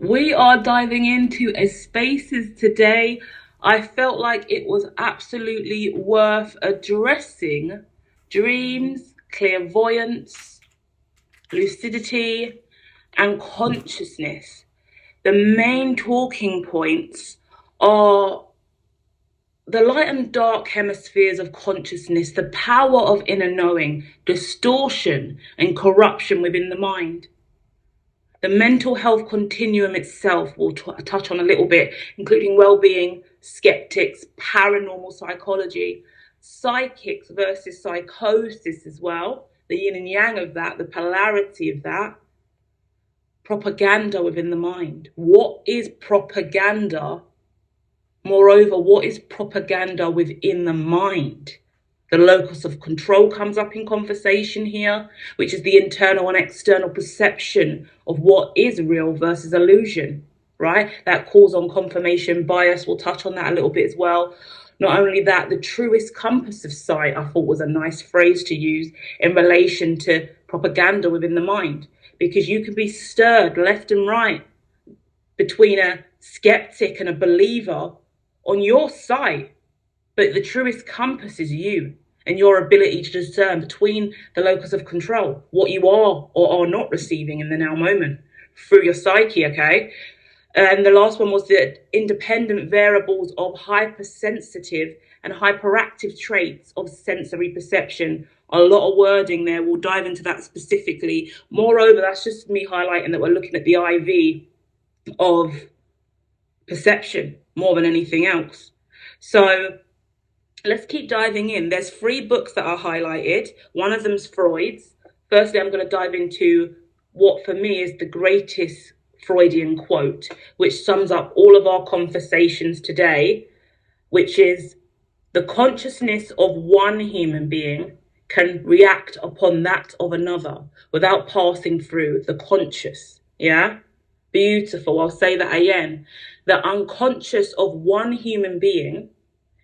We are diving into a spaces today. I felt like it was absolutely worth addressing dreams, clairvoyance, lucidity, and consciousness. The main talking points are the light and dark hemispheres of consciousness, the power of inner knowing, distortion and corruption within the mind. The mental health continuum itself we'll touch on a little bit, including well-being, skeptics, paranormal psychology, psychics versus psychosis as well, the yin and yang of that, the polarity of that, propaganda within the mind. What is propaganda? Moreover, what is propaganda within the mind? The locus of control comes up in conversation here, which is the internal and external perception of what is real versus illusion, right? That calls on confirmation bias. We'll touch on that a little bit as well. Not only that, the truest compass of sight, I thought was a nice phrase to use in relation to propaganda within the mind, because you can be stirred left and right between a skeptic and a believer on your side. But the truest compass is you and your ability to discern between the locus of control, what you are or are not receiving in the now moment through your psyche, okay? And the last one was the independent variables of hypersensitive and hyperactive traits of sensory perception. A lot of wording there. We'll dive into that specifically. Moreover, that's just me highlighting that we're looking at the IV of perception more than anything else. So let's keep diving in. There's 3 books that are highlighted. One of them's Freud's. Firstly, I'm going to dive into what for me is the greatest Freudian quote, which sums up all of our conversations today, which is the consciousness of one human being can react upon that of another without passing through the conscious. Yeah? Beautiful. I'll say that again. The unconscious of one human being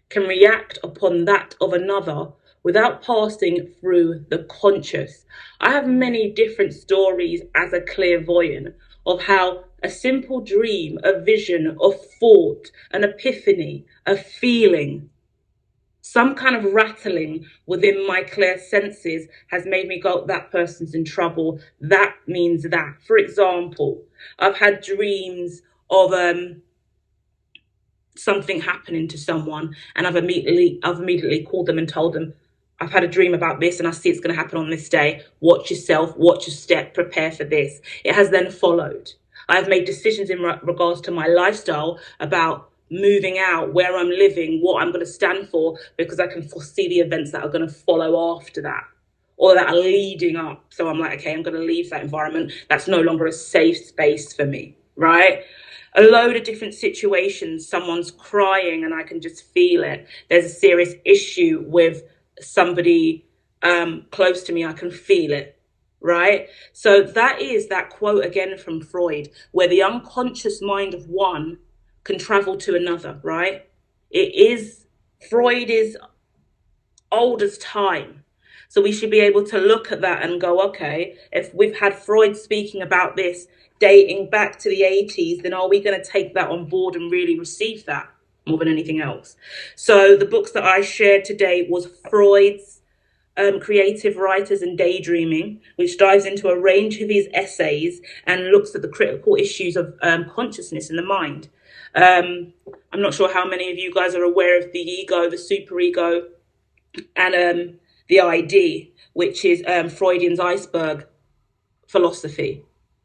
can react upon that of another without passing through the conscious. I have many different stories as a clairvoyant of how a simple dream, a vision, a thought, an epiphany, a feeling, some kind of rattling within my clairsenses has made me go, that person's in trouble. That means that. For example, I've had dreams of something happening to someone, and I've immediately called them and told them, I've had a dream about this and I see it's going to happen on this day. Watch yourself, watch your step, prepare for this. It has then followed. I've made decisions in regards to my lifestyle about moving out, where I'm living, what I'm going to stand for, because I can foresee the events that are going to follow after that, or that are leading up. So I'm like, okay, I'm going to leave that environment. That's no longer a safe space for me, right? A load of different situations. Someone's crying and I can just feel it. There's a serious issue with somebody close to me. I can feel it, right? So that is that quote again from Freud, where the unconscious mind of one can travel to another, right? Freud is old as time. So we should be able to look at that and go, okay, if we've had Freud speaking about this dating back to the 80s, then are we going to take that on board and really receive that more than anything else? So the books that I shared today was Freud's Creative Writers and Daydreaming, which dives into a range of his essays and looks at the critical issues of consciousness in the mind. I'm not sure how many of you guys are aware of the ego, the superego, and the ID, which is Freudian's iceberg philosophy,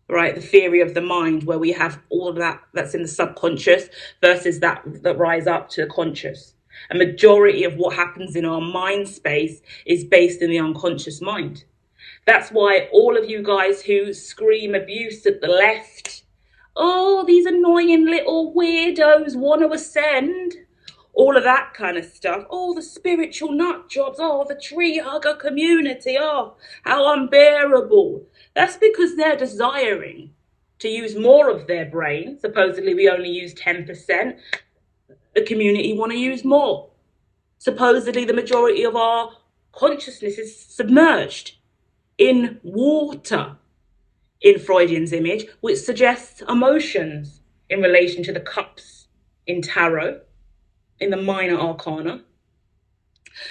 right? The theory of the mind, where we have all of that that's in the subconscious versus that rise up to the conscious. A majority of what happens in our mind space is based in the unconscious mind. That's why all of you guys who scream abuse at the left, oh, these annoying little weirdos want to ascend, all of that kind of stuff. Oh, the spiritual nut jobs. Oh, the tree hugger community. Oh, how unbearable. That's because they're desiring to use more of their brain. Supposedly we only use 10%. The community want to use more. Supposedly the majority of our consciousness is submerged in water, in Freudian's image, which suggests emotions in relation to the cups in tarot, in the minor arcana.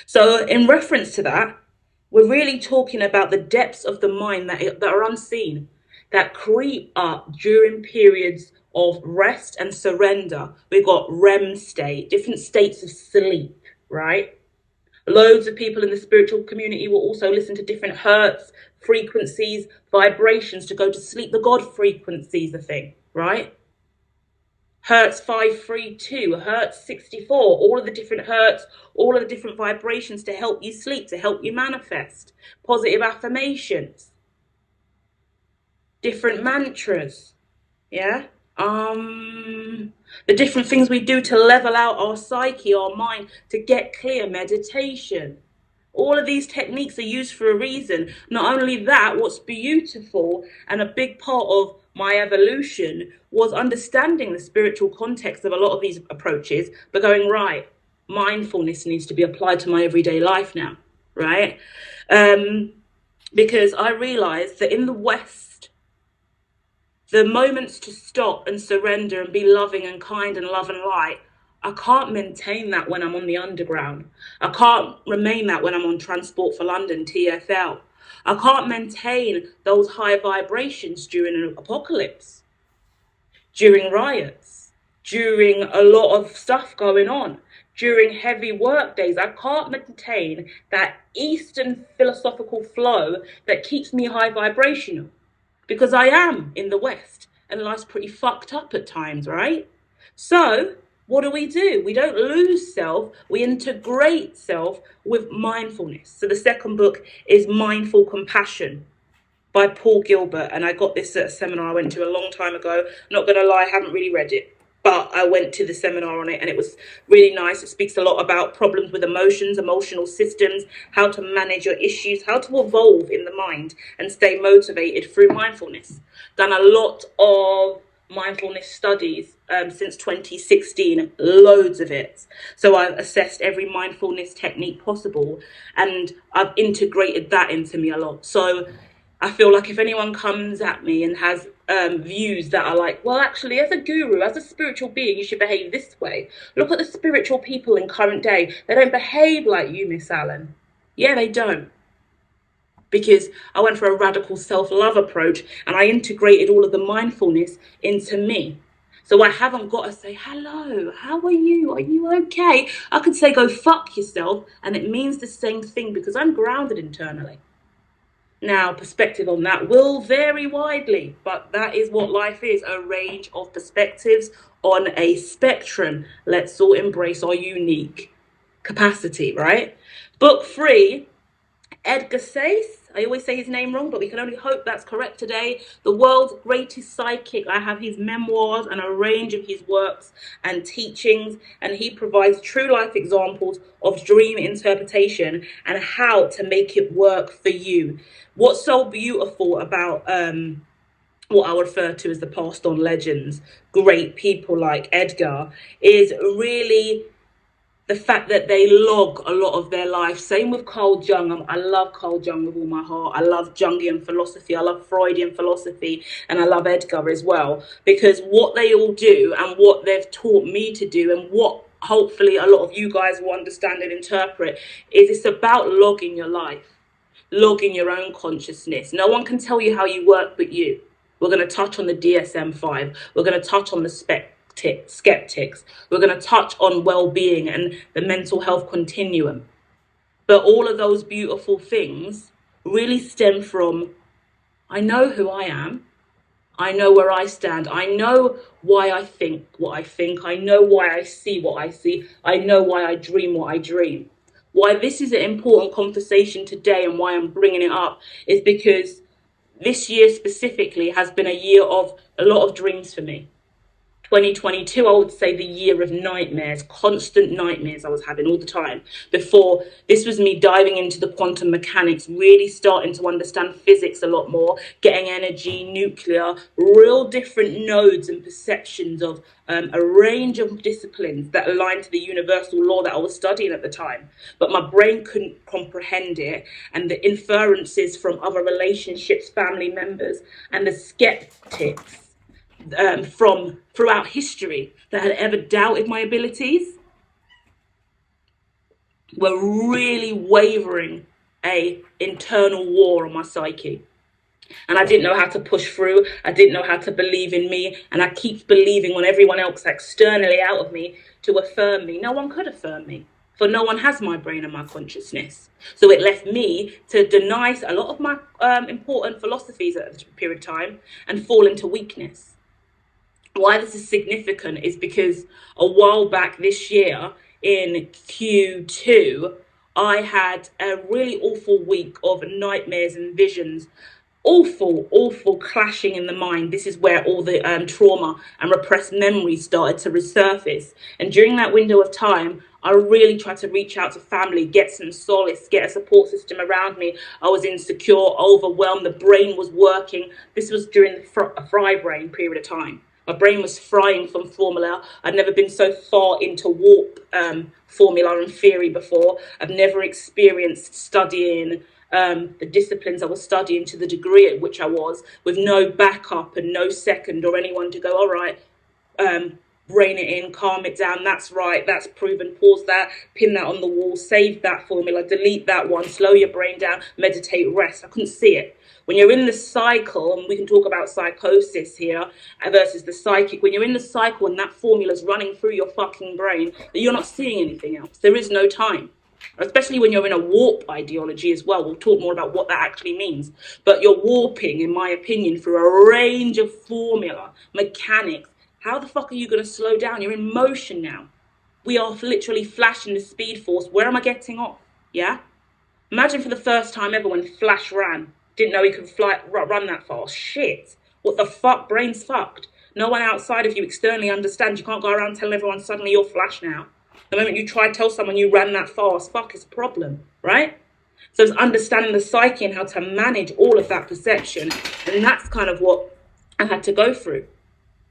So in reference to that, we're really talking about the depths of the mind that are unseen, that creep up during periods of rest and surrender. We've got REM state, different states of sleep, right? Loads of people in the spiritual community will also listen to different hertz, frequencies, vibrations to go to sleep. The God frequency is a thing, right? Hertz 532, Hertz 64, all of the different hertz, all of the different vibrations to help you sleep, to help you manifest. Positive affirmations, different mantras, yeah? The different things we do to level out our psyche, our mind, to get clear, meditation. All of these techniques are used for a reason. Not only that, what's beautiful and a big part of my evolution was understanding the spiritual context of a lot of these approaches, but going, right, mindfulness needs to be applied to my everyday life now, right? Because I realized that in the West, the moments to stop and surrender and be loving and kind and love and light, I can't maintain that when I'm on the underground. I can't remain that when I'm on Transport for London, TfL. I can't maintain those high vibrations during an apocalypse, during riots, during a lot of stuff going on, during heavy work days. I can't maintain that Eastern philosophical flow that keeps me high vibrational, because I am in the West and life's pretty fucked up at times, right? So what do? We don't lose self, we integrate self with mindfulness. So the second book is Mindful Compassion by Paul Gilbert, and I got this at a seminar I went to a long time ago. Not gonna lie, I haven't really read it, but I went to the seminar on it and it was really nice. It speaks a lot about problems with emotions, emotional systems, how to manage your issues, how to evolve in the mind and stay motivated through mindfulness. Done a lot of mindfulness studies since 2016, loads of it. So I've assessed every mindfulness technique possible and I've integrated that into me a lot. So I feel like if anyone comes at me and has views that are like, well, actually, as a guru, as a spiritual being, you should behave this way. Look at the spiritual people in current day. They don't behave like you, Miss Allen. Yeah, they don't. Because I went for a radical self-love approach and I integrated all of the mindfulness into me. So I haven't got to say, hello, how are you? Are you okay? I could say, go fuck yourself. And it means the same thing because I'm grounded internally. Now, perspective on that will vary widely, but that is what life is, a range of perspectives on a spectrum. Let's all embrace our unique capacity, right? Book 3, Edgar Cayce. I always say his name wrong, but we can only hope that's correct today. The world's greatest psychic. I have his memoirs and a range of his works and teachings, and he provides true life examples of dream interpretation and how to make it work for you. What's so beautiful about what I refer to as the passed on legends, great people like Edgar, is really the fact that they log a lot of their life. Same with Carl Jung. I love Carl Jung with all my heart. I love Jungian philosophy. I love Freudian philosophy. And I love Edgar as well. Because what they all do and what they've taught me to do and what hopefully a lot of you guys will understand and interpret is it's about logging your life, logging your own consciousness. No one can tell you how you work but you. We're going to touch on the DSM-5. We're going to touch on the skeptics. We're going to touch on well-being and the mental health continuum. But all of those beautiful things really stem from, I know who I am. I know where I stand. I know why I think what I think. I know why I see what I see. I know why I dream what I dream. Why this is an important conversation today and why I'm bringing it up is because this year specifically has been a year of a lot of dreams for me. 2022, I would say the year of nightmares, constant nightmares I was having all the time. Before, this was me diving into the quantum mechanics, really starting to understand physics a lot more, getting energy, nuclear, real different nodes and perceptions of a range of disciplines that aligned to the universal law that I was studying at the time. But my brain couldn't comprehend it, and the inferences from other relationships, family members, and the skeptics from throughout history that had ever doubted my abilities were really wavering a internal war on my psyche. And I didn't know how to push through. I didn't know how to believe in me. And I keep believing on everyone else externally out of me to affirm me. No one could affirm me, for no one has my brain and my consciousness. So it left me to deny a lot of my important philosophies at a period of time and fall into weakness. Why this is significant is because a while back this year in Q2, I had a really awful week of nightmares and visions. Awful clashing in the mind. This is where all the trauma and repressed memories started to resurface. And during that window of time, I really tried to reach out to family, get some solace, get a support system around me. I was insecure, overwhelmed. The brain was working. This was during the fry brain period of time. My brain was frying from formula. I'd never been so far into warp formula and theory before. I've never experienced studying the disciplines I was studying to the degree at which I was, with no backup and no second or anyone to go, all right, rein it in, calm it down, that's right, that's proven, pause that, pin that on the wall, save that formula, delete that one, slow your brain down, meditate, rest. I couldn't see it. When you're in the cycle, and we can talk about psychosis here versus the psychic, when you're in the cycle and that formula's running through your fucking brain, you're not seeing anything else. There is no time. Especially when you're in a warp ideology as well. We'll talk more about what that actually means. But you're warping, in my opinion, through a range of formula, mechanics. How the fuck are you going to slow down? You're in motion now. We are literally flashing the speed force. Where am I getting off? Yeah? Imagine for the first time ever when Flash ran. Didn't know he could run that fast. Shit. What the fuck? Brain's fucked. No one outside of you externally understands. You can't go around telling everyone suddenly you're Flash now. The moment you try to tell someone you ran that fast, fuck, it's a problem, right? So it's understanding the psyche and how to manage all of that perception. And that's kind of what I had to go through.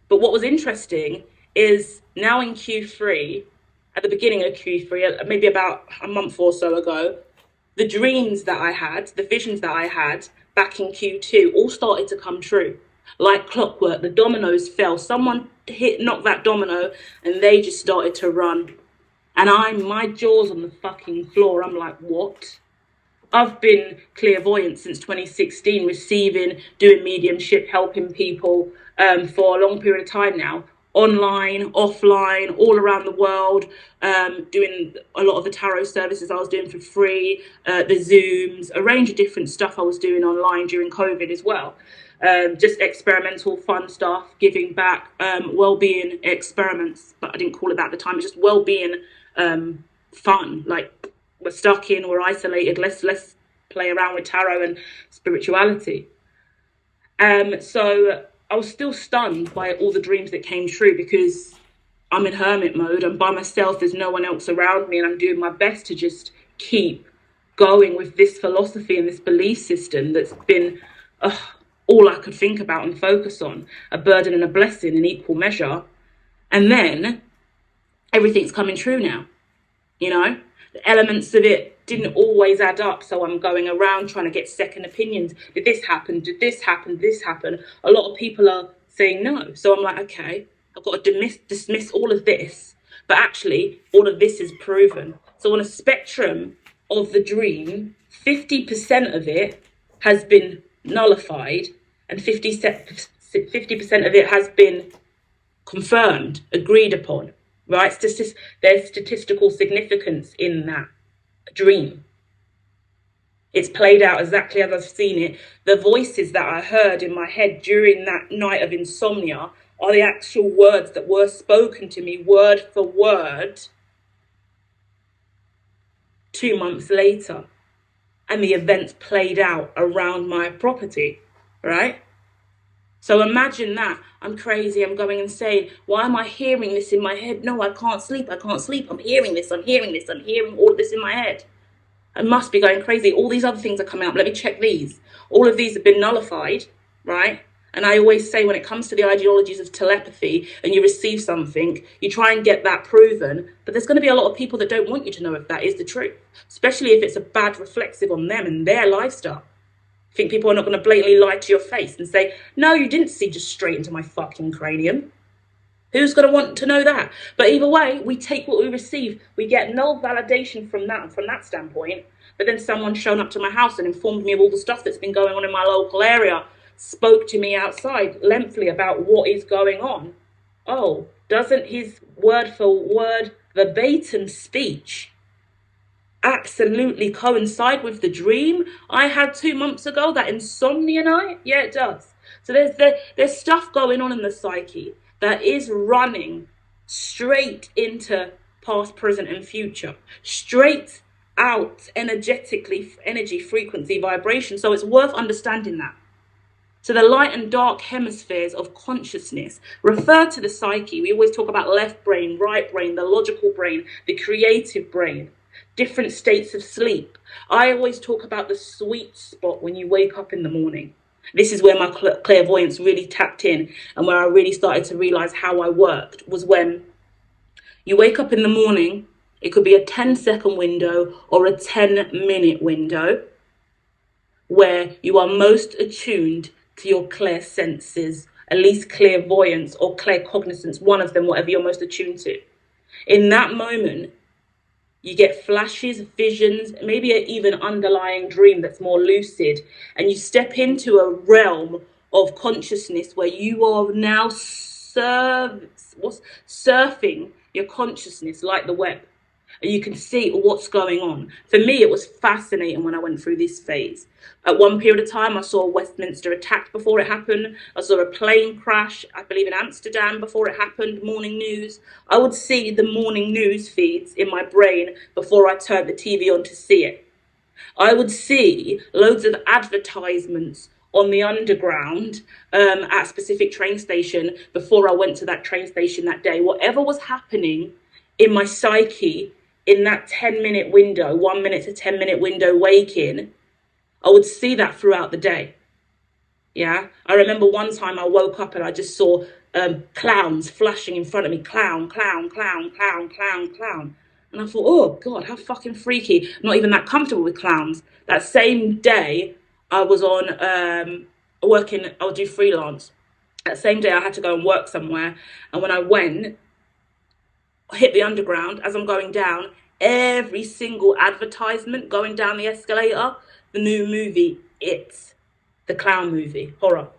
But what was interesting is now in Q3, at the beginning of Q3, maybe about a month or so ago, the dreams that I had, the visions that I had back in Q2 all started to come true. Like clockwork, the dominoes fell. Someone knocked that domino and they just started to run. And my jaw's on the fucking floor. I'm like, what? I've been clairvoyant since 2016, receiving, doing mediumship, helping people for a long period of time now. Online, offline, all around the world, doing a lot of the tarot services I was doing for free, the Zooms, a range of different stuff I was doing online during COVID as well. Just experimental fun stuff, giving back, well-being experiments, but I didn't call it that at the time. It's just well-being fun. Like, we're stuck in, we're isolated, let's play around with tarot and spirituality. So I was still stunned by all the dreams that came true, because I'm in hermit mode, I'm by myself, there's no one else around me, and I'm doing my best to just keep going with this philosophy and this belief system that's been all I could think about and focus on, a burden and a blessing in equal measure. And then everything's coming true now, you know? The elements of it didn't always add up, so I'm going around trying to get second opinions. Did this happen? Did this happen? Did this happen? A lot of people are saying no. So I'm like, okay, I've got to dismiss all of this. But actually, all of this is proven. So on a spectrum of the dream, 50% of it has been nullified and 50% of it has been confirmed, agreed upon, right? There's statistical significance in that dream. It's played out exactly as I've seen it. The voices that I heard in my head during that night of insomnia are the actual words that were spoken to me word for word 2 months later. And the events played out around my property, right? So imagine that. I'm crazy, I'm going insane. Why am I hearing this in my head? No, I can't sleep, I can't sleep. I'm hearing this, I'm hearing this, I'm hearing all of this in my head. I must be going crazy. All these other things are coming up. Let me check these. All of these have been nullified, right? And I always say when it comes to the ideologies of telepathy and you receive something, you try and get that proven. But there's going to be a lot of people that don't want you to know if that is the truth, especially if it's a bad reflexive on them and their lifestyle. I think people are not going to blatantly lie to your face and say, no, you didn't see just straight into my fucking cranium. Who's going to want to know that? But either way, we take what we receive. We get no validation from that standpoint. But then someone shown up to my house and informed me of all the stuff that's been going on in my local area, spoke to me outside lengthily about what is going on. Oh, doesn't his word for word verbatim speech absolutely coincide with the dream I had 2 months ago, that insomnia night? Yeah, it does. So there's stuff going on in the psyche that is running straight into past, present, and future, straight out energetically, energy, frequency, vibration. So it's worth understanding that. So the light and dark hemispheres of consciousness refer to the psyche. We always talk about left brain, right brain, the logical brain, the creative brain, different states of sleep. I always talk about the sweet spot when you wake up in the morning. This is where my clairvoyance really tapped in, and where I really started to realize how I worked was when you wake up in the morning. It could be a 10-second window or a 10-minute window where you are most attuned to your clairsenses, at least clairvoyance or claircognizance, one of them, whatever you're most attuned to. In that moment, you get flashes, visions, maybe an even underlying dream that's more lucid, and you step into a realm of consciousness where you are now surfing your consciousness like the web, and you can see what's going on. For me, it was fascinating when I went through this phase. At one period of time, I saw Westminster attacked before it happened. I saw a plane crash, I believe in Amsterdam, before it happened, morning news. I would see the morning news feeds in my brain before I turned the TV on to see it. I would see loads of advertisements on the underground at a specific train station before I went to that train station that day. Whatever was happening in my psyche in that 10-minute window, 1 minute to 10-minute window waking, I would see that throughout the day. Yeah, I remember one time I woke up and I just saw clowns flashing in front of me. Clown, clown, clown, clown, clown, clown. And I thought, oh God, how fucking freaky. Not even that comfortable with clowns. That same day I was on working, I would do freelance. That same day I had to go and work somewhere. And when I went, I hit the underground, as I'm going down, every single advertisement going down the escalator, the new movie, It, the clown movie, horror.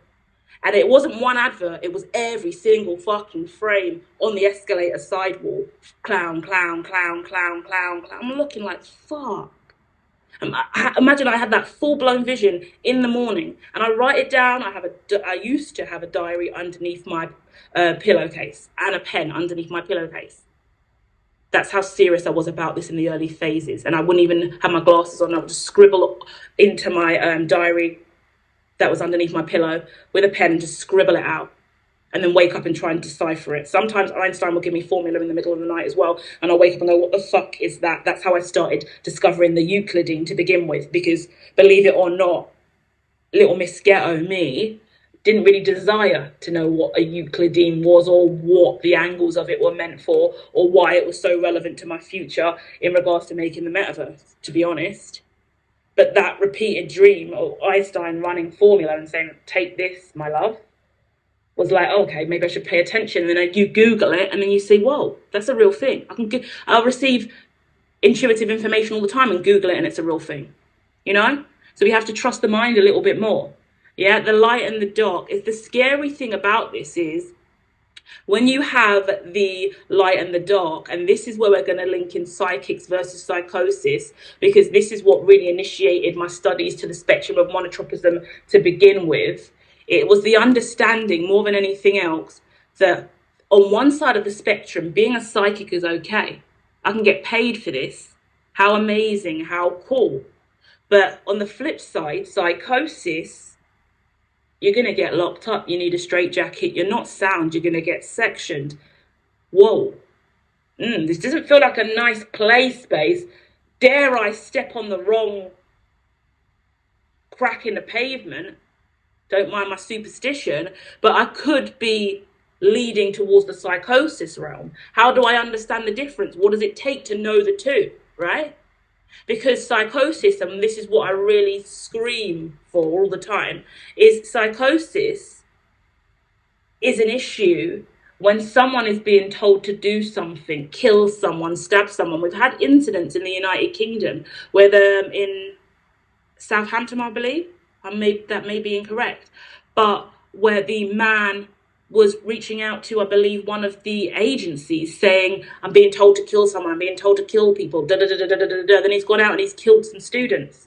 And it wasn't one advert, it was every single fucking frame on the escalator sidewall. Clown, clown, clown, clown, clown, clown. I'm looking like, fuck. Imagine I had that full-blown vision in the morning, and I write it down. I used to have a diary underneath my pillowcase and a pen underneath my pillowcase. That's how serious I was about this in the early phases. And I wouldn't even have my glasses on. I would just scribble into my diary that was underneath my pillow with a pen and just scribble it out, and then wake up and try and decipher it. Sometimes Einstein will give me formula in the middle of the night as well, and I'll wake up and go, what the fuck is that? That's how I started discovering the Euclidean to begin with, because believe it or not, little Miss Ghetto me didn't really desire to know what a Euclidean was, or what the angles of it were meant for, or why it was so relevant to my future in regards to making the metaverse, to be honest. But that repeated dream of Einstein running formula and saying, take this, my love, was like, okay, maybe I should pay attention. And then you Google it, and then you see, whoa, that's a real thing. I'll receive intuitive information all the time and Google it, and it's a real thing, you know? So we have to trust the mind a little bit more. Yeah, the light and the dark. The scary thing about this is when you have the light and the dark, and this is where we're going to link in psychics versus psychosis, because this is what really initiated my studies to the spectrum of monotropism to begin with. It was the understanding more than anything else that on one side of the spectrum, being a psychic is okay. I can get paid for this. How amazing, how cool. But on the flip side, psychosis you're going to get locked up. You need a straitjacket. You're not sound. You're going to get sectioned. Whoa. This doesn't feel like a nice play space. Dare I step on the wrong crack in the pavement? Don't mind my superstition, but I could be leading towards the psychosis realm. How do I understand the difference? What does it take to know the two, right? Because psychosis, and this is what I really scream for all the time, is psychosis is an issue when someone is being told to do something, kill someone, stab someone. We've had incidents in the United Kingdom where in Southampton, I believe, that may be incorrect, but where the man was reaching out to, I believe, one of the agencies saying, I'm being told to kill someone, I'm being told to kill people, da da da da da da da. Then he's gone out and he's killed some students,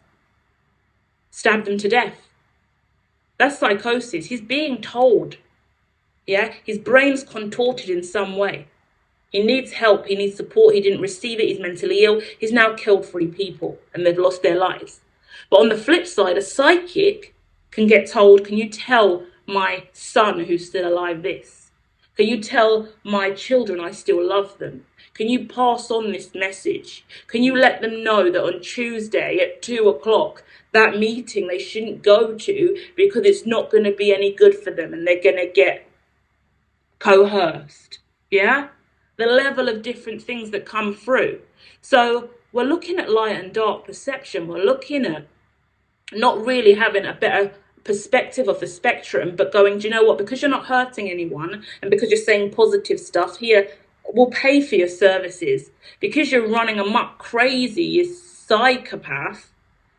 stabbed them to death. That's psychosis. He's being told, yeah, his brain's contorted in some way. He needs help, he needs support, he didn't receive it, he's mentally ill. He's now killed 3 people and they've lost their lives. But on the flip side, a psychic can get told, can you tell my son who's still alive this? Can you tell my children I still love them? Can you pass on this message? Can you let them know that on Tuesday at 2:00, that meeting they shouldn't go to because it's not going to be any good for them and they're going to get coerced? Yeah? The level of different things that come through. So we're looking at light and dark perception. We're looking at not really having a better perspective of the spectrum, but going, do you know what, because you're not hurting anyone and because you're saying positive stuff here, we'll pay for your services. Because you're running amok crazy, you psychopath,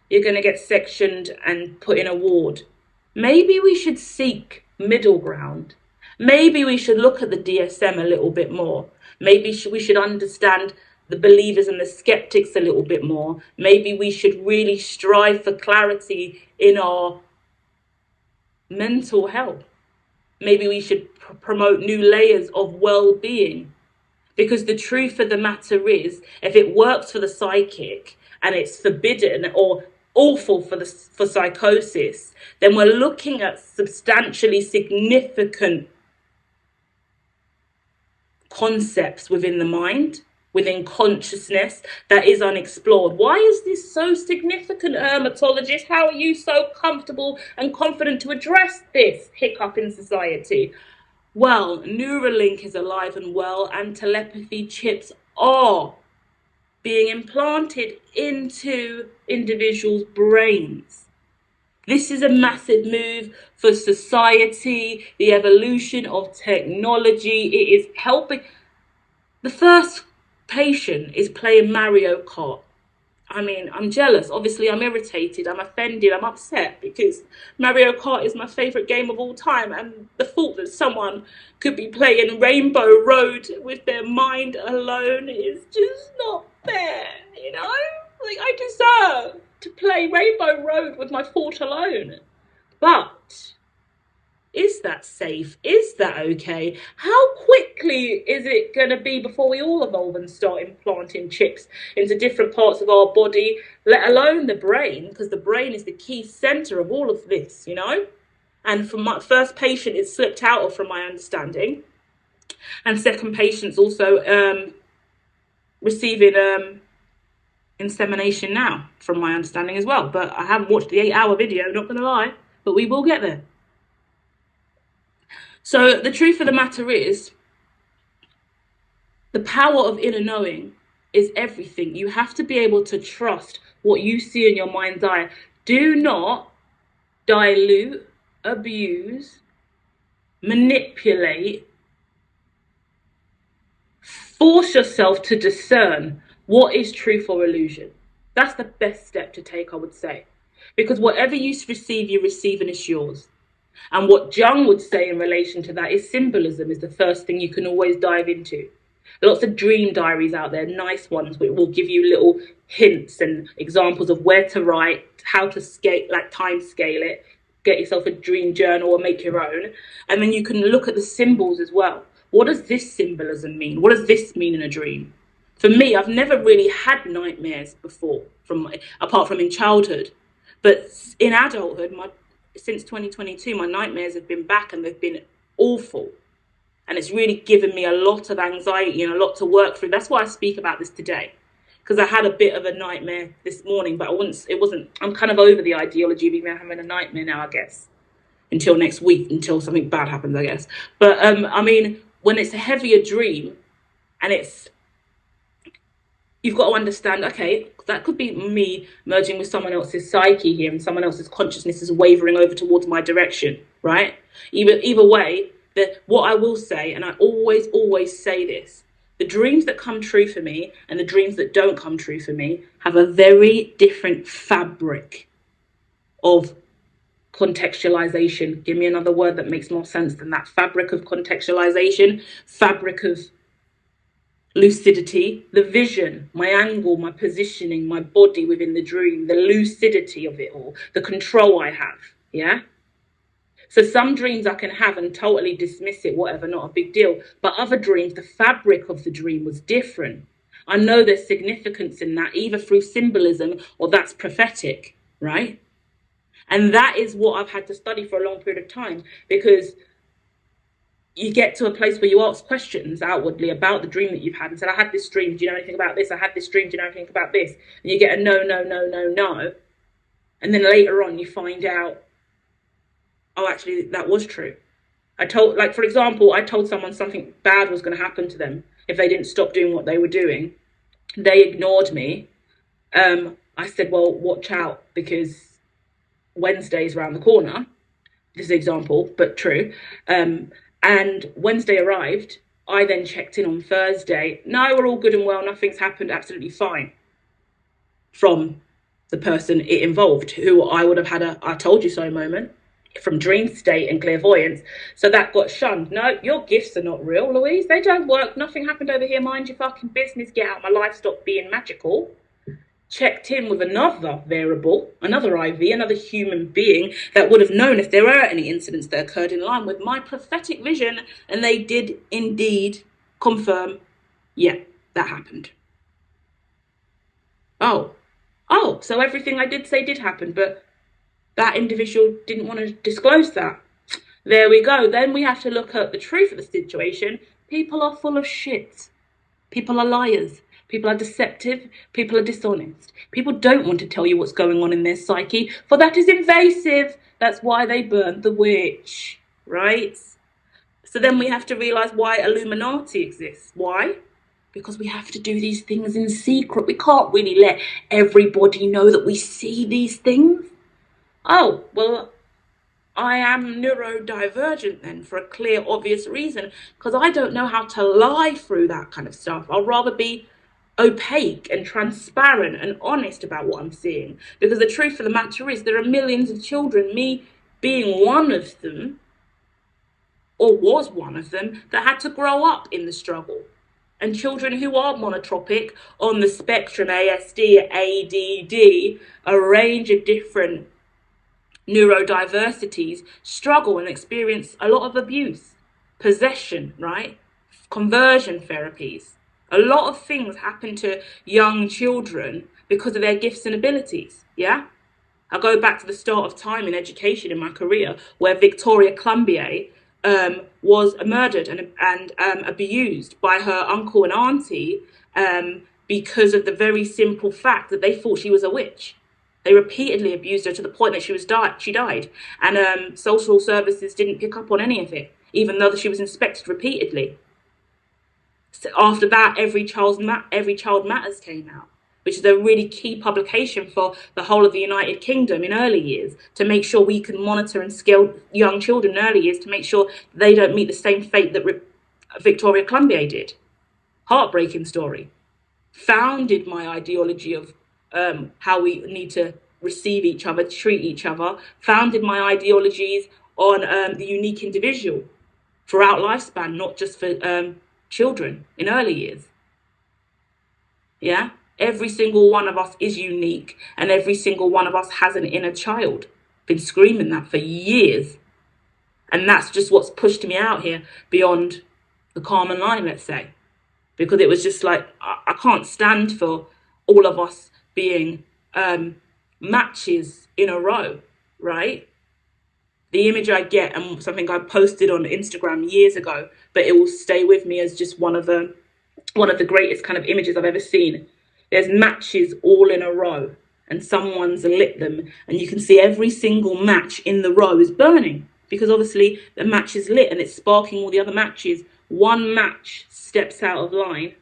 you're going to get sectioned and put in a ward. Maybe we should seek middle ground. Maybe we should look at the DSM a little bit more. Maybe we should understand the believers and the skeptics a little bit more. Maybe we should really strive for clarity in our mental health. Maybe we should promote new layers of well-being. Because the truth of the matter is, if it works for the psychic and it's forbidden or awful for psychosis, then we're looking at substantially significant concepts within the mind, within consciousness, that is unexplored. Why is this so significant, hermitologist? How are you so comfortable and confident to address this hiccup in society? Well, Neuralink is alive and well, and telepathy chips are being implanted into individuals' brains. This is a massive move for society, the evolution of technology. It is helping. The first patient is playing Mario Kart. I mean, I'm jealous. Obviously, I'm irritated. I'm offended. I'm upset because Mario Kart is my favourite game of all time. And the thought that someone could be playing Rainbow Road with their mind alone is just not fair, you know? Like, I deserve to play Rainbow Road with my thought alone. But is that safe? Is that okay? How quickly is it going to be before we all evolve and start implanting chips into different parts of our body, let alone the brain, because the brain is the key center of all of this, you know? And from my first patient, it slipped out of, from my understanding. And second patient's also receiving insemination now, from my understanding as well. But I haven't watched the 8-hour video, not going to lie, but we will get there. So the truth of the matter is, the power of inner knowing is everything. You have to be able to trust what you see in your mind's eye. Do not dilute, abuse, manipulate, force yourself to discern what is truth or illusion. That's the best step to take, I would say. Because whatever you receive and it's yours. And what Jung would say in relation to that is symbolism is the first thing you can always dive into. Lots of dream diaries out there, nice ones, which will give you little hints and examples of where to write, how to time scale it, get yourself a dream journal or make your own. And then you can look at the symbols as well. What does this symbolism mean? What does this mean in a dream? For me, I've never really had nightmares before, apart from in childhood. But in adulthood, since 2022, my nightmares have been back and they've been awful. And it's really given me a lot of anxiety and a lot to work through. That's why I speak about this today. Because I had a bit of a nightmare this morning, but I'm kind of over the ideology of even having a nightmare now, I guess. Until next week, until something bad happens, I guess. But I mean, when it's a heavier dream and you've got to understand, okay, that could be me merging with someone else's psyche here and someone else's consciousness is wavering over towards my direction, right? Either way, what I will say, and I always say this, the dreams that come true for me and the dreams that don't come true for me have a very different fabric of contextualization. Give me another word that makes more sense than that. Fabric of contextualization, fabric of lucidity, the vision, my angle, my positioning, my body within the dream, the lucidity of it all, the control I have. Yeah. So some dreams I can have and totally dismiss it, whatever, not a big deal. But other dreams, the fabric of the dream was different. I know there's significance in that, either through symbolism or that's prophetic, right? And that is what I've had to study for a long period of time, because you get to a place where you ask questions outwardly about the dream that you've had and said, I had this dream, do you know anything about this? I had this dream, do you know anything about this? And you get a no. And then later on you find out, oh, actually, that was true. For example, I told someone something bad was going to happen to them if they didn't stop doing what they were doing. They ignored me. I said, well, watch out, because Wednesday's around the corner. This is an example, but true. And Wednesday arrived. I then checked in on Thursday. No, we're all good and well. Nothing's happened. Absolutely fine. From the person it involved, who I would have had a I told you so moment from dream state and clairvoyance. So that got shunned. No, your gifts are not real, Louise. They don't work. Nothing happened over here. Mind your fucking business. Get out of my life. Stop being magical. Checked in with another variable, another IV, another human being that would have known if there were any incidents that occurred in line with my prophetic vision. And they did indeed confirm, yeah, that happened. Oh, so everything I did say did happen, but that individual didn't want to disclose that. There we go. Then we have to look at the truth of the situation. People are full of shit. People are liars. People are deceptive. People are dishonest. People don't want to tell you what's going on in their psyche, for that is invasive. That's why they burned the witch, right? So then we have to realize why Illuminati exists. Why? Because we have to do these things in secret. We can't really let everybody know that we see these things. Oh, well, I am neurodivergent then, for a clear, obvious reason, because I don't know how to lie through that kind of stuff. I'll rather be opaque and transparent and honest about what I'm seeing, because the truth of the matter is there are millions of children, me being one of them, or was one of them, that had to grow up in the struggle. And children who are monotropic on the spectrum, ASD, ADD, a range of different neurodiversities, struggle and experience a lot of abuse, possession, right? Conversion therapies. A lot of things happen to young children because of their gifts and abilities, yeah? I go back to the start of time in education in my career, where Victoria Clumbier was murdered and abused by her uncle and auntie because of the very simple fact that they thought she was a witch. They repeatedly abused her to the point that she died. And social services didn't pick up on any of it, even though she was inspected repeatedly. So after that, Every Child Matters came out, which is a really key publication for the whole of the United Kingdom in early years, to make sure we can monitor and scale young children in early years to make sure they don't meet the same fate that Victoria Clumbier did. Heartbreaking story. Founded my ideology of how we need to receive each other, treat each other, founded my ideologies on the unique individual throughout lifespan, not just for children in early years. Yeah? Every single one of us is unique, and every single one of us has an inner child. Been screaming that for years. And that's just what's pushed me out here beyond the common line, let's say. Because it was just like, I can't stand for all of us being matches in a row, right? The image I get, and something I posted on Instagram years ago, but it will stay with me as just one of the greatest kind of images I've ever seen. There's matches all in a row, and someone's lit them, and you can see every single match in the row is burning, because obviously the match is lit and it's sparking all the other matches. One match steps out of line,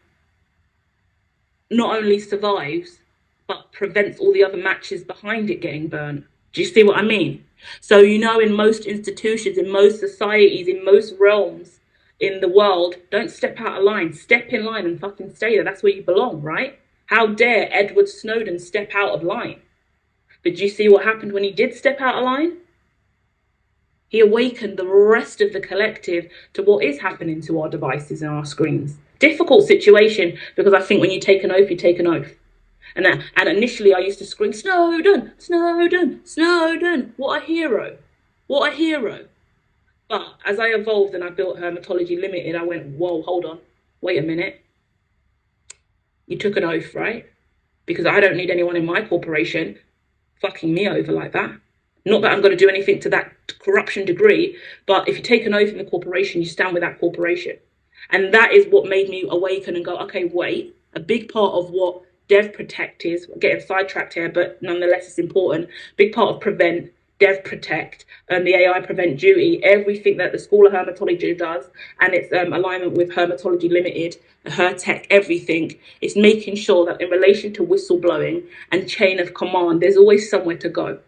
not only survives, but prevents all the other matches behind it getting burnt. Do you see what I mean? So, in most institutions, in most societies, in most realms in the world, don't step out of line. Step in line and fucking stay there. That's where you belong, right? How dare Edward Snowden step out of line? But do you see what happened when he did step out of line? He awakened the rest of the collective to what is happening to our devices and our screens. Difficult situation, because I think when you take an oath, you take an oath. And initially I used to scream, Snowden, Snowden, Snowden. What a hero. What a hero. But as I evolved and I built Hermitology Limited, I went, whoa, hold on. Wait a minute. You took an oath, right? Because I don't need anyone in my corporation fucking me over like that. Not that I'm going to do anything to that corruption degree, but if you take an oath in the corporation, you stand with that corporation. And that is what made me awaken and go, okay, wait. A big part of what Dev Protect is, we're getting sidetracked here, but nonetheless it's important. Big part of Prevent, Dev Protect, and the AI Prevent duty, everything that the School of Hermitology does, and its alignment with Hermitology Limited, her tech, everything, is making sure that in relation to whistleblowing and chain of command, there's always somewhere to go.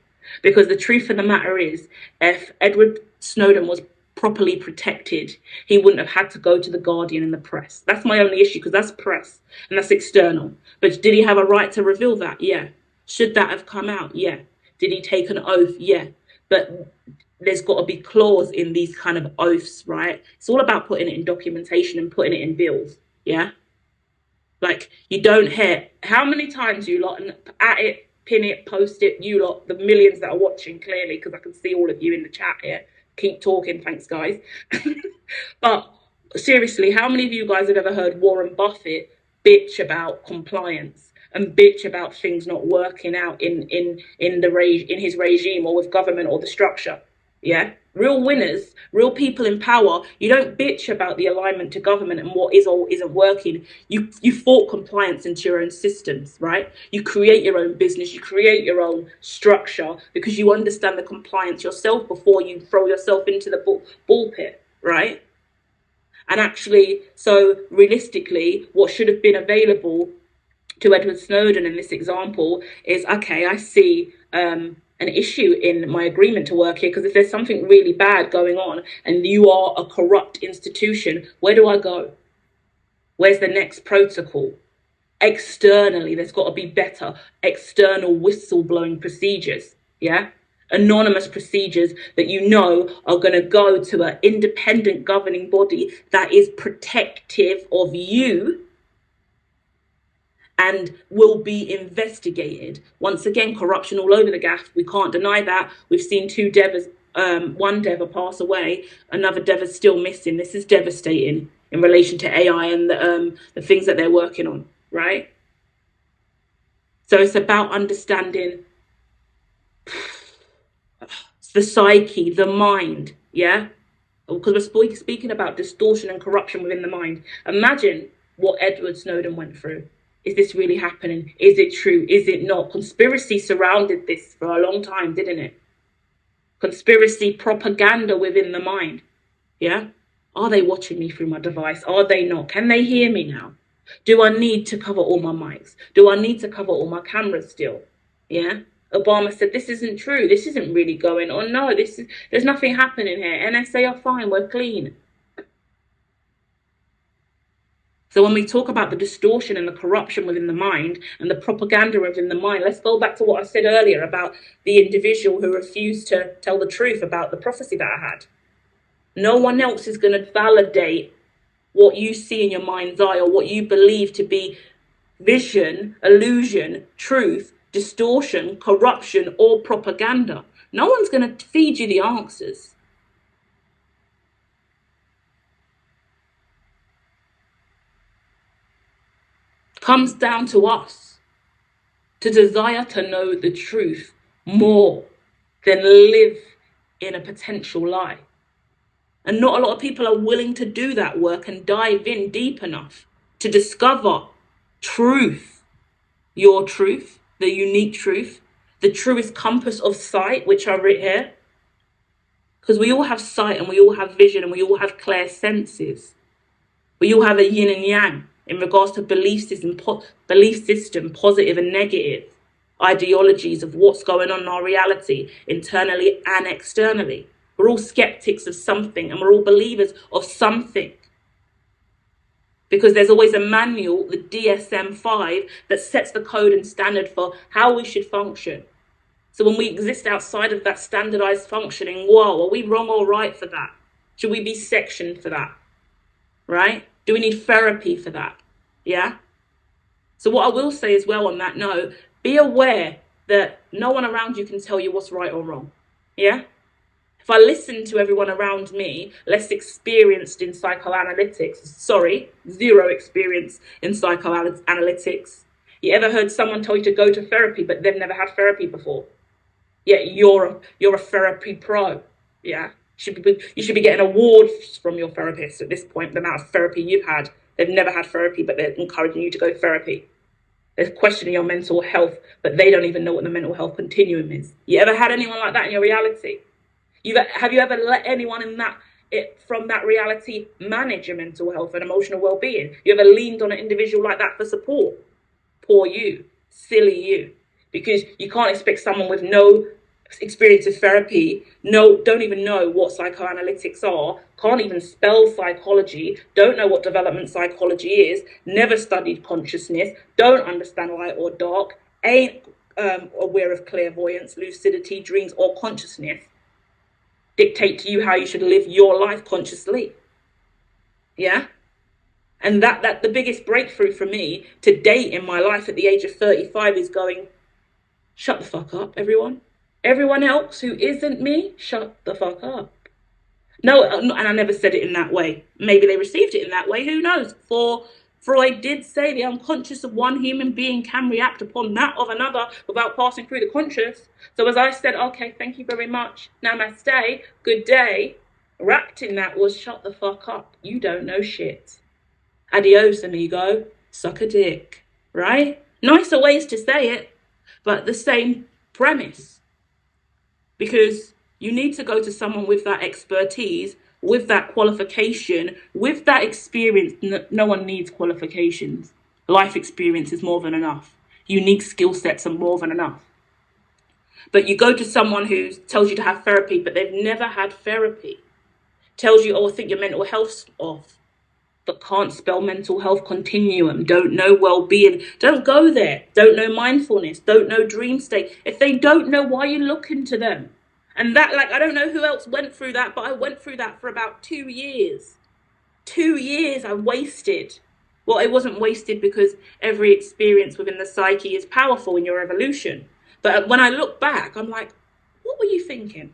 Because the truth of the matter is, if Edward Snowden was properly protected, he wouldn't have had to go to the Guardian and the press. That's my only issue, because that's press and that's external. But did he have a right to reveal that? Yeah. Should that have come out? Yeah. Did he take an oath? Yeah. But there's got to be clause in these kind of oaths, right? It's all about putting it in documentation and putting it in bills. Yeah. Like, you don't hear how many times you lot at it, pin it, post it, you lot, the millions that are watching clearly, because I can see all of you in the chat here. Keep talking, thanks guys. But seriously, how many of you guys have ever heard Warren Buffett bitch about compliance and bitch about things not working out in his regime or with government or the structure? Yeah, real winners, real people in power. You don't bitch about the alignment to government and what is or isn't working. You fought compliance into your own systems, right? You create your own business, you create your own structure, because you understand the compliance yourself before you throw yourself into the bull pit, right? And actually, so realistically, what should have been available to Edward Snowden in this example is, okay, I see an issue in my agreement to work here, because if there's something really bad going on and you are a corrupt institution, where do I go? Where's the next protocol? Externally, there's got to be better external whistleblowing procedures, yeah? Anonymous procedures that are going to go to an independent governing body that is protective of you and will be investigated. Once again, corruption all over the gaff. We can't deny that. We've seen two devas, one deva pass away, another deva's still missing. This is devastating in relation to AI and the things that they're working on, right? So it's about understanding the psyche, the mind, yeah? Because we're speaking about distortion and corruption within the mind. Imagine what Edward Snowden went through. Is this really happening? Is it true? Is it not? Conspiracy surrounded this for a long time, didn't it? Conspiracy propaganda within the mind. Yeah? Are they watching me through my device? Are they not? Can they hear me now? Do I need to cover all my mics? Do I need to cover all my cameras still? Yeah? Obama said, this isn't true. This isn't really going on. No, there's nothing happening here. NSA are fine. We're clean. So when we talk about the distortion and the corruption within the mind and the propaganda within the mind, let's go back to what I said earlier about the individual who refused to tell the truth about the prophecy that I had. No one else is going to validate what you see in your mind's eye or what you believe to be vision, illusion, truth, distortion, corruption, or propaganda. No one's going to feed you the answers. Comes down to us to desire to know the truth more than live in a potential lie. And not a lot of people are willing to do that work and dive in deep enough to discover truth, your truth, the unique truth, the truest compass of sight, which I writ here. Because we all have sight and we all have vision and we all have clairsenses. We all have a yin and yang in regards to belief system, positive and negative, ideologies of what's going on in our reality, internally and externally. We're all skeptics of something and we're all believers of something. Because there's always a manual, the DSM-5, that sets the code and standard for how we should function. So when we exist outside of that standardized functioning, whoa, are we wrong or right for that? Should we be sectioned for that? Right? Do we need therapy for that? Yeah? So what I will say as well on that note, be aware that no one around you can tell you what's right or wrong. Yeah? If I listen to everyone around me, less experienced in psychoanalytics, zero experience in psychoanalytics. You ever heard someone tell you to go to therapy, but they've never had therapy before? Yeah, you're a therapy pro. Yeah, you should be getting awards from your therapist at this point, the amount of therapy you've had. They've never had therapy, but they're encouraging you to go to therapy. They're questioning your mental health, but they don't even know what the mental health continuum is. You ever had anyone like that in your reality? Have you ever let anyone from that reality manage your mental health and emotional well-being? You ever leaned on an individual like that for support? Poor you, silly you. Because you can't expect someone with no experience of therapy, don't even know what psychoanalytics are, can't even spell psychology, don't know what development psychology is, never studied consciousness, don't understand light or dark, ain't aware of clairvoyance, lucidity, dreams, or consciousness, dictate to you how you should live your life consciously. Yeah? And that the biggest breakthrough for me to date in my life at the age of 35 is going, shut the fuck up, everyone. Everyone else who isn't me, shut the fuck up. No, and I never said it in that way. Maybe they received it in that way, who knows? For Freud did say the unconscious of one human being can react upon that of another without passing through the conscious. So as I said, okay, thank you very much, namaste, good day, wrapped in that was shut the fuck up. You don't know shit. Adios, amigo. Suck a dick. Right? Nicer ways to say it, but the same premise. Because you need to go to someone with that expertise, with that qualification, with that experience. No one needs qualifications. Life experience is more than enough. Unique skill sets are more than enough. But you go to someone who tells you to have therapy, but they've never had therapy. Tells you, oh, I think your mental health's off, but can't spell mental health continuum, don't know well-being, don't go there, don't know mindfulness, don't know dream state. If they don't know, why are you looking to them? And that, I don't know who else went through that, but I went through that for about 2 years. 2 years I wasted. Well, it wasn't wasted because every experience within the psyche is powerful in your evolution. But when I look back, I'm like, what were you thinking?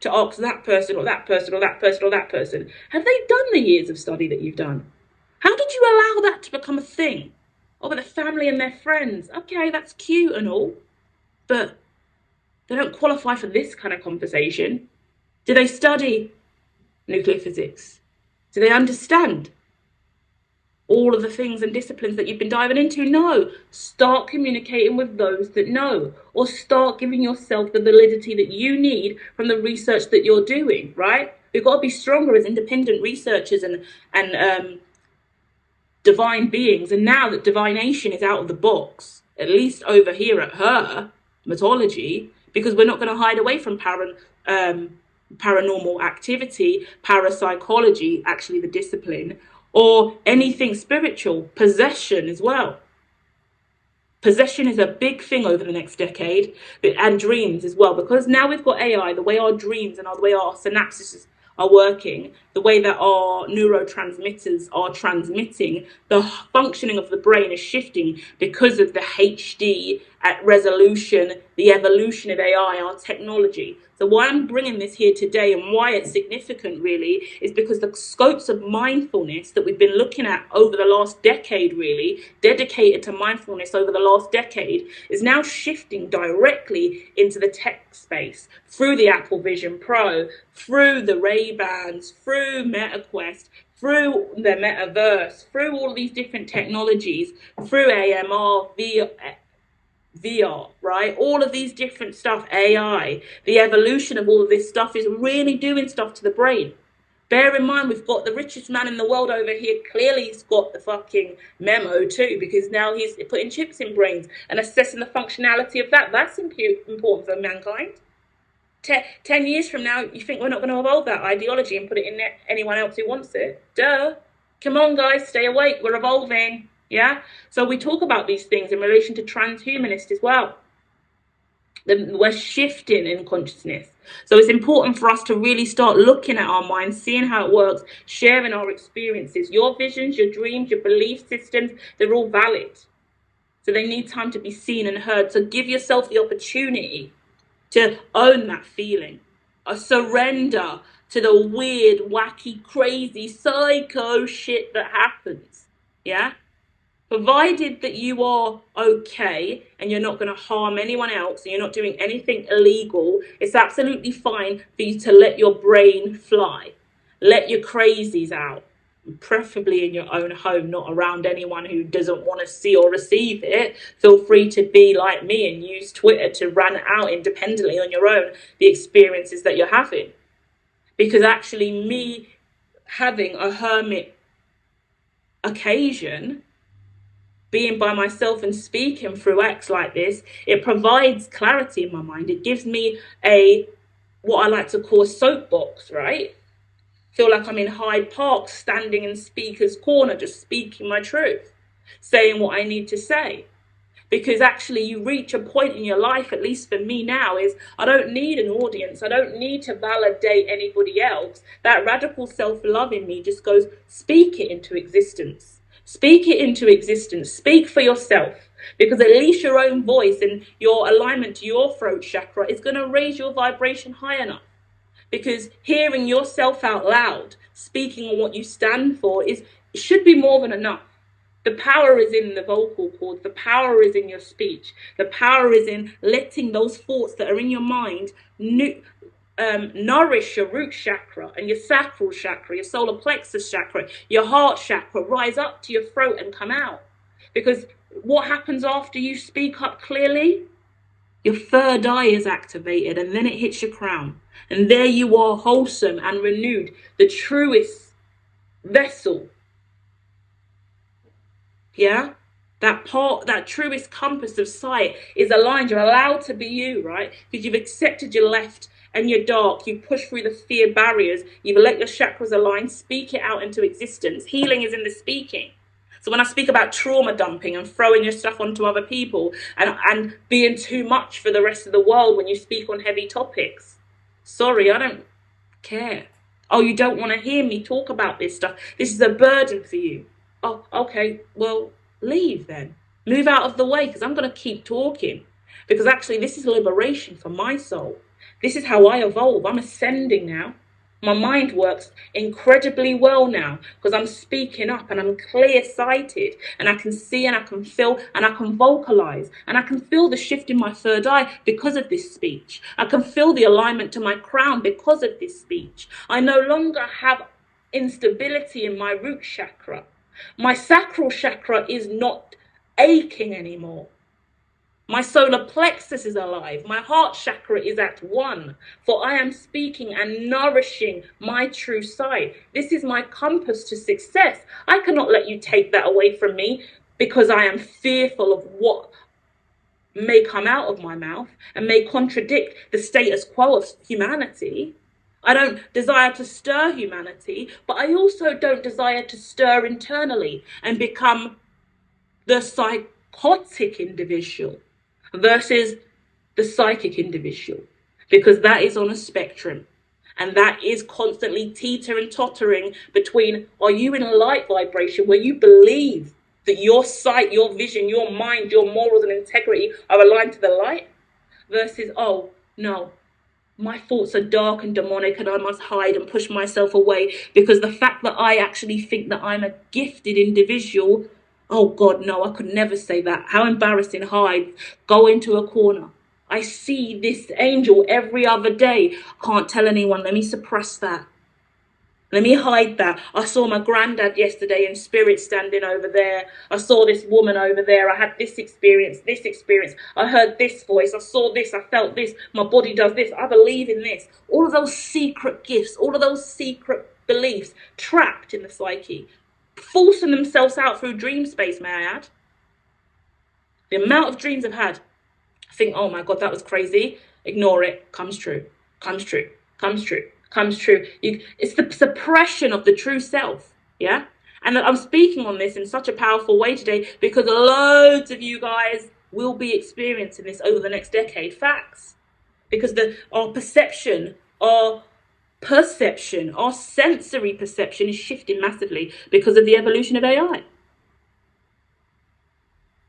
To ask that person or that person or that person or that person, have they done the years of study that you've done? How did you allow that to become a thing? Oh, but their family and their friends. Okay, that's cute and all, but they don't qualify for this kind of conversation. Do they study nuclear physics? Do they understand all of the things and disciplines that you've been diving into? No. Start communicating with those that know, or start giving yourself the validity that you need from the research that you're doing, right? We've got to be stronger as independent researchers and divine beings. And now that divination is out of the box, at least over here at Hermitology, because we're not going to hide away from paranormal activity, parapsychology, actually the discipline, or anything spiritual, possession as well. Possession is a big thing over the next decade, and dreams as well, because now we've got AI, the way our dreams and the way our synapses are working, the way that our neurotransmitters are transmitting, the functioning of the brain is shifting because of the HD resolution, the evolution of AI, our technology. So why I'm bringing this here today and why it's significant really is because the scopes of mindfulness that we've been looking at over the last decade, really dedicated to mindfulness over the last decade, is now shifting directly into the tech space through the Apple Vision Pro, through the Ray-Bans, through MetaQuest, through the metaverse, through all these different technologies, through AMR, VR, right? All of these different stuff, AI, the evolution of all of this stuff is really doing stuff to the brain. Bear in mind, we've got the richest man in the world over here. Clearly, he's got the fucking memo too, because now he's putting chips in brains and assessing the functionality of that. That's important for mankind. 10 years from now, you think we're not going to evolve that ideology and put it in anyone else who wants it? Duh. Come on, guys, stay awake. We're evolving. Yeah? So we talk about these things in relation to transhumanist as well. We're shifting in consciousness. So it's important for us to really start looking at our minds, seeing how it works, sharing our experiences. Your visions, your dreams, your belief systems, they're all valid. So they need time to be seen and heard. So give yourself the opportunity to own that feeling, a surrender to the weird, wacky, crazy, psycho shit that happens, yeah? Provided that you are okay and you're not going to harm anyone else and you're not doing anything illegal, it's absolutely fine for you to let your brain fly. Let your crazies out, preferably in your own home, not around anyone who doesn't want to see or receive it. Feel free to be like me and use Twitter to run out independently on your own the experiences that you're having. Because actually me having a hermit occasion, being by myself and speaking through X like this, it provides clarity in my mind. It gives me what I like to call a soapbox, right? Feel like I'm in Hyde Park, standing in speaker's corner, just speaking my truth, saying what I need to say. Because actually you reach a point in your life, at least for me now, is I don't need an audience. I don't need to validate anybody else. That radical self-love in me just goes, speak it into existence. Speak it into existence. Speak for yourself. Because at least your own voice and your alignment to your throat chakra is going to raise your vibration high enough. Because hearing yourself out loud, speaking on what you stand for, should be more than enough. The power is in the vocal cords. The power is in your speech. The power is in letting those thoughts that are in your mind nourish your root chakra and your sacral chakra, your solar plexus chakra, your heart chakra, rise up to your throat and come out. Because what happens after you speak up clearly? Your third eye is activated and then it hits your crown. And there you are, wholesome and renewed, the truest vessel. Yeah? That truest compass of sight is aligned. You're allowed to be you, right? Because you've accepted your left and your dark. You push through the fear barriers. You've let your chakras align. Speak it out into existence. Healing is in the speaking. So when I speak about trauma dumping and throwing your stuff onto other people and being too much for the rest of the world when you speak on heavy topics, sorry, I don't care. Oh, you don't want to hear me talk about this stuff. This is a burden for you. Oh, okay, well, leave then. Move out of the way because I'm going to keep talking. Because actually this is liberation for my soul. This is how I evolve. I'm ascending now. My mind works incredibly well now because I'm speaking up and I'm clear-sighted and I can see and I can feel and I can vocalize and I can feel the shift in my third eye because of this speech. I can feel the alignment to my crown because of this speech. I no longer have instability in my root chakra. My sacral chakra is not aching anymore. My solar plexus is alive. My heart chakra is at one. For I am speaking and nourishing my true side. This is my compass to success. I cannot let you take that away from me because I am fearful of what may come out of my mouth and may contradict the status quo of humanity. I don't desire to stir humanity, but I also don't desire to stir internally and become the psychotic individual versus the psychic individual, because that is on a spectrum and that is constantly teetering, tottering between, are you in a light vibration where you believe that your sight, your vision, your mind, your morals and integrity are aligned to the light, versus, oh, no, my thoughts are dark and demonic and I must hide and push myself away because the fact that I actually think that I'm a gifted individual, oh God, no, I could never say that. How embarrassing. Hide, go into a corner. I see this angel every other day. Can't tell anyone. Let me suppress that. Let me hide that. I saw my granddad yesterday in spirit standing over there. I saw this woman over there. I had this experience, this experience. I heard this voice. I saw this. I felt this. My body does this. I believe in this. All of those secret gifts, all of those secret beliefs trapped in the psyche, forcing themselves out through dream space, may I add. The amount of dreams I've had, I think, oh my God, that was crazy. Ignore it. Comes true. Comes true. Comes true. Comes true. It's the suppression of the true self. Yeah. And I'm speaking on this in such a powerful way today because loads of you guys will be experiencing this over the next decade. Facts. Because our perception, our sensory perception is shifting massively because of the evolution of AI.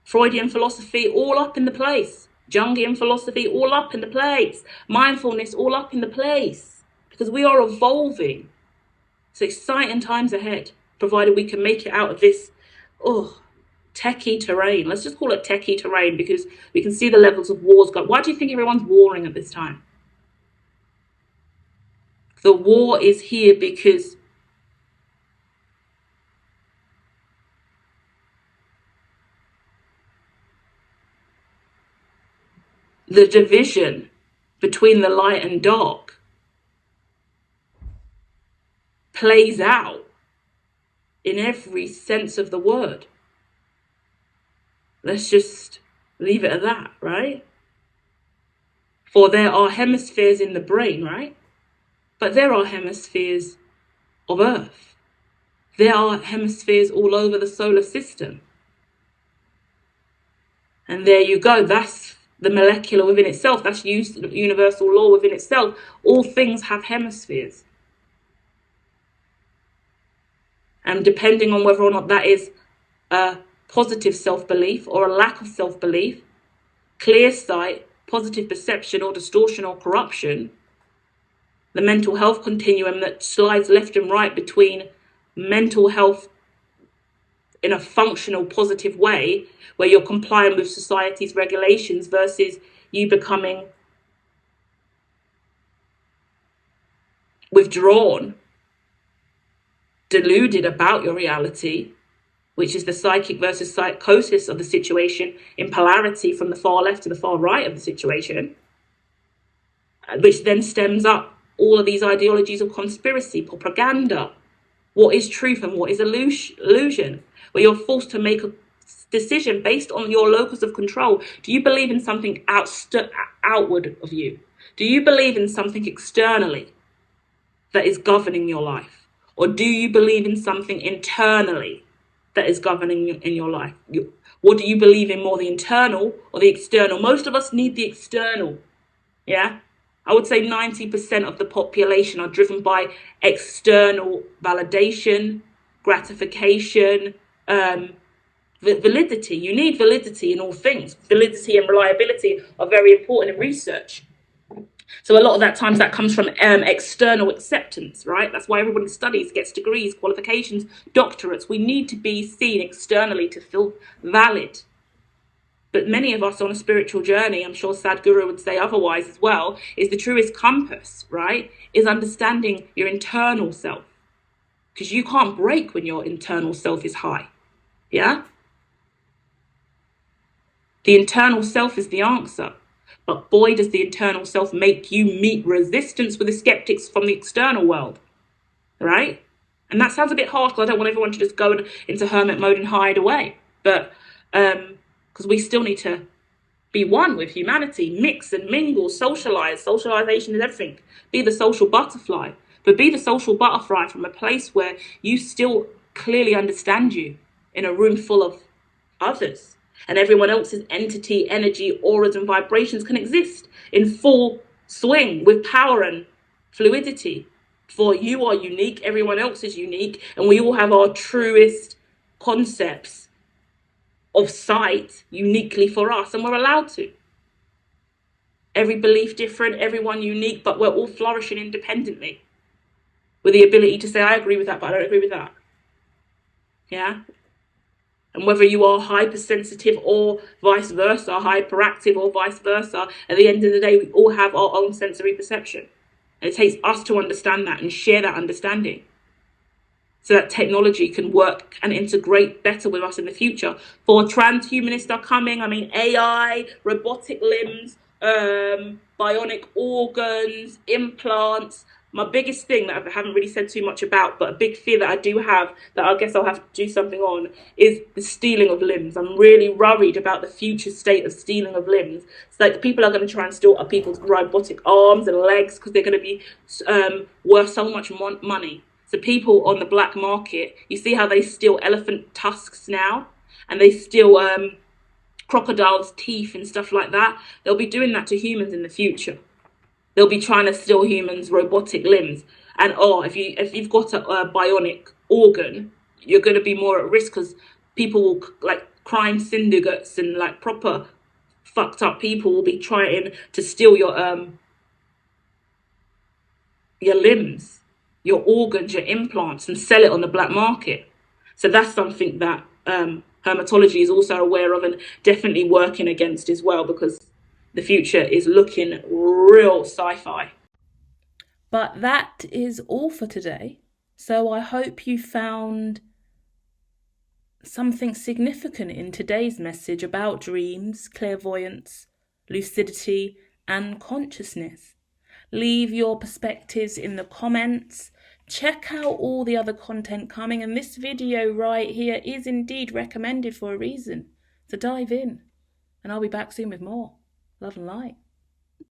Freudian philosophy all up in the place. Jungian philosophy all up in the place. Mindfulness all up in the place. Because we are evolving. It's exciting times ahead, provided we can make it out of this, techie terrain. Let's just call it techie terrain because we can see the levels of wars going. Why do you think everyone's warring at this time? The war is here because the division between the light and dark plays out in every sense of the word. Let's just leave it at that, right? For there are hemispheres in the brain, right? But there are hemispheres of Earth. There are hemispheres all over the solar system. And there you go. That's the molecular within itself. That's universal law within itself. All things have hemispheres. And depending on whether or not that is a positive self-belief or a lack of self-belief, clear sight, positive perception or distortion or corruption, the mental health continuum that slides left and right between mental health in a functional, positive way, where you're complying with society's regulations versus you becoming withdrawn, deluded about your reality, which is the psychic versus psychosis of the situation in polarity from the far left to the far right of the situation, which then stems up all of these ideologies of conspiracy, propaganda, what is truth and what is illusion, where you're forced to make a decision based on your locus of control. Do you believe in something outward of you? Do you believe in something externally that is governing your life? Or do you believe in something internally that is governing in your life? What do you believe in more, the internal or the external? Most of us need the external, yeah? I would say 90% of the population are driven by external validation, gratification, validity. You need validity in all things. Validity and reliability are very important in research. So a lot of that times that comes from external acceptance, right? That's why everybody studies, gets degrees, qualifications, doctorates. We need to be seen externally to feel valid. But many of us on a spiritual journey, I'm sure Sadhguru would say otherwise as well, is the truest compass, right? Is understanding your internal self. Because you can't break when your internal self is high, yeah? The internal self is the answer. But boy, does the internal self make you meet resistance with the skeptics from the external world, right? And that sounds a bit harsh because I don't want everyone to just go into hermit mode and hide away. But because we still need to be one with humanity, mix and mingle, socialize. Socialization is everything. Be the social butterfly. But be the social butterfly from a place where you still clearly understand you in a room full of others. And everyone else's entity, energy, auras and vibrations can exist in full swing with power and fluidity. For you are unique, everyone else is unique, and we all have our truest concepts of sight uniquely for us, and we're allowed to. Every belief different, everyone unique, but we're all flourishing independently with the ability to say, I agree with that, but I don't agree with that. Yeah? And whether you are hypersensitive or vice versa, hyperactive or vice versa, at the end of the day, we all have our own sensory perception. And it takes us to understand that and share that understanding, so that technology can work and integrate better with us in the future. For transhumanists are coming, I mean, AI, robotic limbs, bionic organs, implants. My biggest thing that I haven't really said too much about, but a big fear that I do have, that I guess I'll have to do something on, is the stealing of limbs. I'm really worried about the future state of stealing of limbs. It's like people are going to try and steal people's robotic arms and legs because they're going to be worth so much money. So people on the black market, you see how they steal elephant tusks now, and they steal crocodiles' teeth and stuff like that. They'll be doing that to humans in the future. They'll be trying to steal humans' robotic limbs. And if you've got a bionic organ, you're going to be more at risk, because people will, like crime syndicates and like proper fucked up people, will be trying to steal your limbs, your organs, your implants, and sell it on the black market. So that's something that Hermitology is also aware of and definitely working against as well, because the future is looking real sci-fi. But that is all for today. So I hope you found something significant in today's message about dreams, clairvoyance, lucidity, and consciousness. Leave your perspectives in the comments. Check out all the other content coming, and this video right here is indeed recommended for a reason. So dive in, and I'll be back soon with more. Love and light.